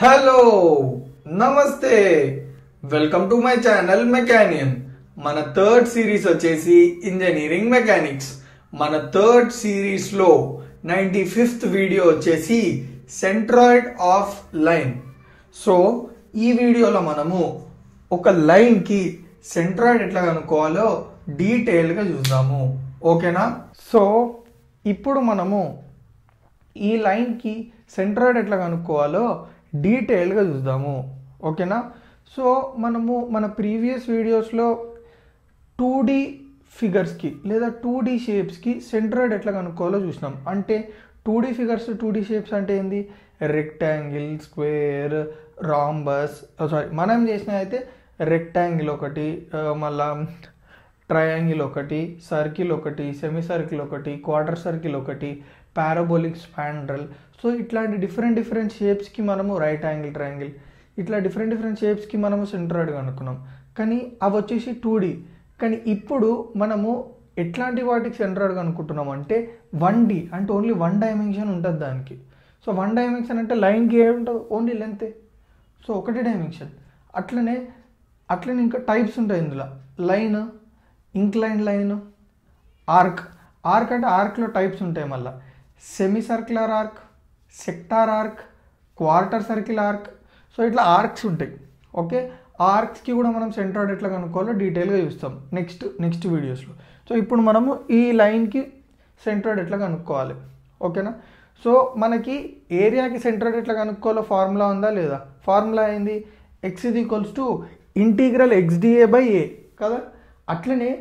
Hello నమస్తే welcome to my channel మెకానియన్. మన third series వచ్చేసి ఇంజనీరింగ్ మెకానిక్స్. మన థర్డ్ సిరీస్ లో 95th వీడియో వచ్చేసి సెంట్రాయిడ్ ఆఫ్ లైన్. సో ఈ వీడియోలో మనము ఒక లైన్ కి సెంట్రాయిడ్ ఎట్లా కనుక్కోవాలో డీటెయిల్ గా చూద్దాము. ఓకేనా? సో ఇప్పుడు మనము ఈ లైన్ కి సెంట్రాయిడ్ ఎట్లా కనుక్కోవాలో డీటెయిల్గా చూద్దాము. ఓకేనా? సో మనము మన ప్రీవియస్ వీడియోస్లో 2D ఫిగర్స్కి లేదా 2D షేప్స్కి సెంట్రాయిడ్ ఎట్లా కనుక్కోవాలో చూసినాం. అంటే 2D ఫిగర్స్ 2D షేప్స్ అంటే ఏంది? Rectangle, square, rhombus. మనం చేసిన అయితే రెక్టాంగిల్ ఒకటి, మళ్ళా ట్రయాంగిల్ ఒకటి, సర్కిల్ ఒకటి, సెమీ సర్కిల్ ఒకటి, క్వార్టర్ సర్కిల్ ఒకటి, పారాబోలిక్, స్పాండ్రల్. సో ఇట్లాంటి డిఫరెంట్ షేప్స్కి మనము రైట్ యాంగిల్, ట్రయాంగిల్, ఇట్లా డిఫరెంట్ షేప్స్కి మనము సెంట్రాయిడ్ కనుక్కున్నాం. కానీ అవి వచ్చేసి 2D. కానీ ఇప్పుడు మనము ఎట్లాంటి వాటికి సెంట్రాయిడ్ కనుక్కుంటున్నాం అంటే 1D, అంటే ఓన్లీ 1 డైమెన్షన్ ఉంటుంది దానికి. సో 1 డైమెన్షన్ అంటే లైన్కి ఏముంటుంది? ఓన్లీ లెంతే. సో ఒకటే డైమెన్షన్. అట్లనే ఇంకా టైప్స్ ఉంటాయి ఇందులో. Line, incline line, arc. అంటే ఆర్క్లో టైప్స్ ఉంటాయి. మళ్ళీ semi circular arc, sector arc, quarter circle arc. So ఇట్లా ఆర్క్స్ ఉంటాయి. ఓకే, ఆ ఆర్క్స్కి కూడా మనం సెంట్రాయిడ్ ఎట్లా కనుక్కోవాలో డీటెయిల్గా చూస్తాం నెక్స్ట్ వీడియోస్లో. సో ఇప్పుడు మనము ఈ లైన్కి సెంట్రాయిడ్ ఎట్లా కనుక్కోవాలి. ఓకేనా? సో మనకి ఏరియాకి సెంట్రాయిడ్ ఎట్లా కనుక్కోవాలో ఫార్ములా ఉందా లేదా? ఫార్ములా ఏంది? x ఇంటిగ్రల్ xdA/a కదా. అట్లనే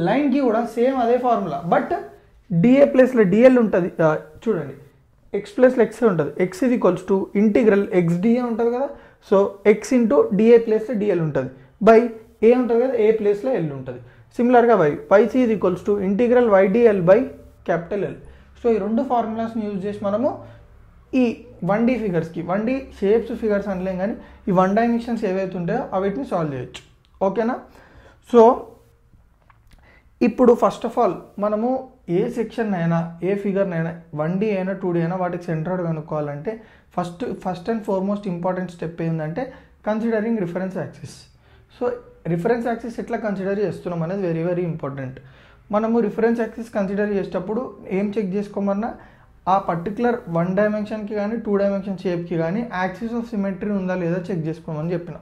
లైన్కి కూడా సేమ్ అదే ఫార్ములా, బట్ dA ప్లస్లో dl ఉంటుంది. చూడండి, x ప్లస్లో x ఉంటుంది. x ఇంటిగ్రల్ xdA ఉంటుంది కదా. సో x ఇంటూ dA ప్లస్లో dl ఉంటుంది, బై a ఉంటుంది కదా, a ప్లస్లో l ఉంటుంది. సిమిలర్గా y ఇంటిగ్రల్ ydl/L. సో ఈ రెండు ఫార్ములాస్ని యూజ్ చేసి మనము ఈ 1D ఫిగర్స్కి, 1D షేప్స్ ఫిగర్స్ అనలేం కానీ ఈ 1 డైమెన్షన్స్ ఏవైతే ఉంటాయో అవిటిని సాల్వ్ చేయొచ్చు. ఓకేనా? సో ఇప్పుడు ఫస్ట్ ఆఫ్ ఆల్ మనము ఏ సెక్షన్ అయినా, ఏ ఫిగర్నైనా, 1D అయినా 2D అయినా వాటికి సెంట్రాయిడ్ కనుక్కోవాలంటే first and foremost important step ఏంటంటే considering reference axis. So reference axis ఎట్లా కన్సిడర్ చేస్తున్నాం అనేది వెరీ వెరీ ఇంపార్టెంట్. మనము రిఫరెన్స్ యాక్సిస్ కన్సిడర్ చేసేటప్పుడు ఏం చెక్ చేసుకోమన్నా ఆ పర్టికులర్ 1 డైమెన్షన్కి కానీ 2 డైమెన్షన్ షేప్కి కానీ యాక్సిస్ ఆఫ్ సిమెట్రీ ఉందా లేదా చెక్ చేసుకోమని చెప్పిన.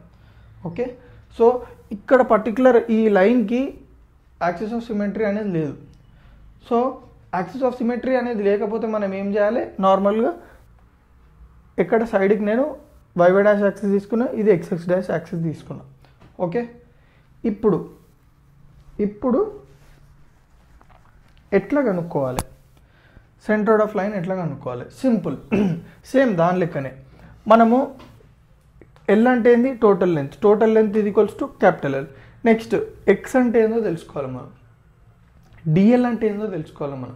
ఓకే, సో ఇక్కడ పర్టికులర్ ఈ లైన్కి యాక్సిస్ ఆఫ్ సిమెట్రీ అనేది లేదు. సో యాక్సిస్ ఆఫ్ సిమెట్రీ అనేది లేకపోతే మనం ఏం చేయాలి? నార్మల్గా ఇక్కడ సైడ్కి నేను YY డాష్ యాక్సిస్ తీసుకున్నా, ఇది XX డాష్ యాక్సిస్ తీసుకున్నా. ఓకే, ఇప్పుడు ఎట్లా కనుక్కోవాలి సెంట్రాయిడ్ ఆఫ్ లైన్? ఎట్లా కనుక్కోవాలి? సింపుల్, సేమ్ దాని లెక్కనే. మనము ఎల్ అంటే ఏంది? Total length capital L. Next x అంటే ఏందో తెలుసుకోవాలి మనం, dl అంటే ఏందో తెలుసుకోవాలి మనం.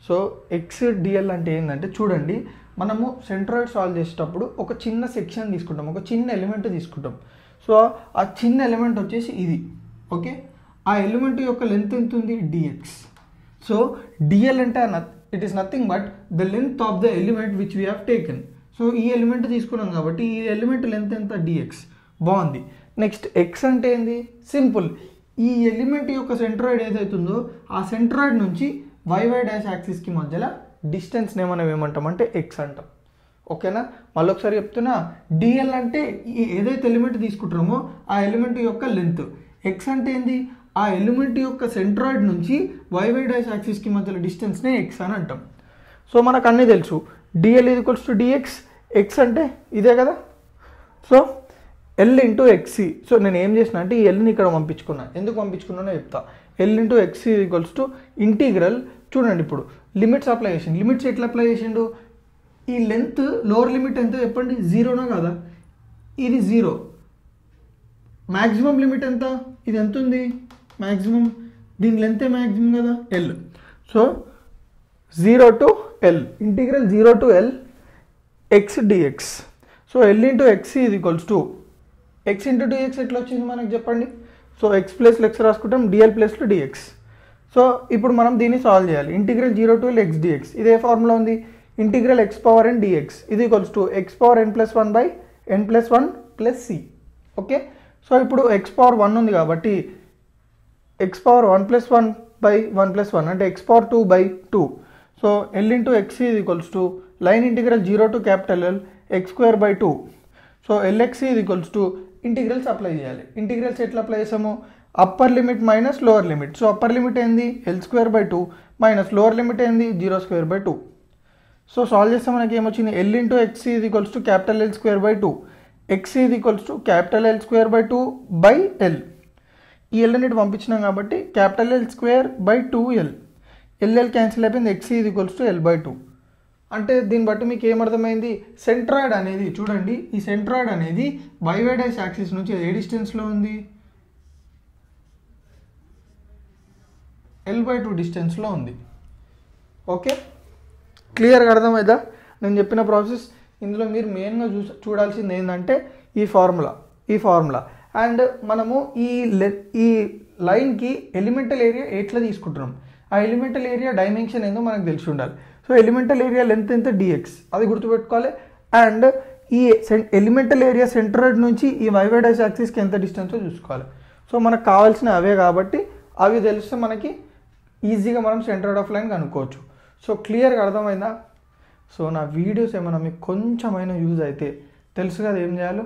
సో x dl అంటే ఏంటంటే, చూడండి, మనము సెంట్రాయిడ్ సాల్వ్ చేసేటప్పుడు ఒక చిన్న సెక్షన్ తీసుకుంటాం, ఒక చిన్న ఎలిమెంట్ తీసుకుంటాం. సో ఆ చిన్న ఎలిమెంట్ వచ్చేసి ఇది. ఓకే, ఆ ఎలిమెంట్ యొక్క లెంత్ ఎంత ఉంది? dx. సో dl అంటే it is nothing but the length of the element which we have taken. So ఈ ఎలిమెంట్ తీసుకున్నాం కాబట్టి ఈ ఎలిమెంట్ లెంత్ ఎంత? dx. బాగుంది. నెక్స్ట్ x అంటే ఏంది? సింపుల్, ఈ ఎలిమెంట్ యొక్క సెంట్రాయిడ్ ఏదైతుందో ఆ సెంట్రాయిడ్ నుంచి YY డాష్ యాక్సిస్కి మధ్యలో డిస్టెన్స్ని మనం ఏమంటామంటే x అంటాం. ఓకేనా? మళ్ళీ ఒకసారి చెప్తున్నా, dl అంటే ఏదైతే ఎలిమెంట్ తీసుకుంటామో ఆ ఎలిమెంట్ యొక్క లెంత్. x అంటే ఏంది? ఆ ఎలిమెంట్ యొక్క సెంట్రాయిడ్ నుంచి YY డాష్ యాక్సిస్కి మధ్యలో డిస్టెన్స్నే x అని అంటాం. సో మనకు అన్నీ తెలుసు, dl dx, x అంటే ఇదే కదా. So L into XC. So నేను ఏం చేసిన అంటే ఈ Lని ఇక్కడ పంపించుకున్నా. ఎందుకు పంపించుకున్నానో చెప్తా. L into XC integral. చూడండి, ఇప్పుడు లిమిట్స్ అప్లై చేసిండు. లిమిట్స్ ఎట్లా అప్లై చేసిండు? ఈ లెంత్ లోవర్ లిమిట్ ఎంత చెప్పండి? 0నా కదా? ఇది 0. మ్యాక్సిమం లిమిట్ ఎంత? ఇది ఎంత ఉంది? మ్యాక్సిమం, దీని లెంతే మ్యాక్సిమం కదా, L. So 0 to L, integral 0 to L x dx. So L into XC x into dx ఎట్లా వచ్చింది మనకు చెప్పండి? సో x ప్లస్ x రాసుకుంటాం, dl ప్లస్లో dx. సో ఇప్పుడు మనం దీన్ని సాల్వ్ చేయాలి. Integral 0 to L x dx. ఇదే ఫార్ములా ఉంది, integral x power n dx ఇది equals to x power n plus 1 by n+1 + c. Okay, so ఇప్పుడు x⁴1 ఉంది కాబట్టి x⁴1+1/1+1 అంటే x⁴2/2. So L × x = line integral 0 to L x²/2. So Lx integrals apply చేయాలి. Integrals ఎట్లా apply చేసాము? Upper limit minus lower limit. So upper limit ఏంది L²/2 minus lower limit ఏంది 0²/2. So solve చేస్తే మనకి ఏమొచ్చింది? L × x = L²/2. x L²/2/L. ఈ L అనేది పంపించినాం కాబట్టి L²/2L. LL క్యాన్సిల్ అయిపోయింది. x L/2. అంటే దీన్ని బట్టి మీకు ఏమర్థమైంది? సెంట్రాయిడ్ అనేది చూడండి, ఈ సెంట్రాయిడ్ అనేది YY యాక్సిస్ నుంచి ఏ డిస్టెన్స్లో ఉంది? L/2 డిస్టెన్స్లో ఉంది. ఓకే, క్లియర్గా అర్థమైందా నేను చెప్పిన ప్రాసెస్? ఇందులో మీరు మెయిన్గా చూడాల్సింది ఏంటంటే ఈ ఫార్ములా అండ్ మనము ఈ లైన్కి ఎలిమెంటల్ ఏరియా ఎట్లా తీసుకుంటున్నాం, ఆ ఎలిమెంటల్ ఏరియా డైమెన్షన్ ఏందో మనకు తెలిసి ఉండాలి. సో ఎలిమెంటల్ ఏరియా లెంత్ ఎంత? dx, అది గుర్తుపెట్టుకోవాలి. అండ్ ఈ ఎలిమెంటల్ ఏరియా సెంట్రాయిడ్ నుంచి ఈ YY యాక్సిస్కి ఎంత డిస్టెన్సో చూసుకోవాలి. సో మనకు కావాల్సిన అవే కాబట్టి అవి తెలిస్తే మనకి ఈజీగా మనం సెంట్రాయిడ్ ఆఫ్ లైన్ కనుక్కోవచ్చు. సో క్లియర్గా అర్థమైందా? సో నా వీడియోస్ ఏమైనా మీకు కొంచెమైనా యూజ్ అయితే తెలుసు కదా ఏం చేయాలో.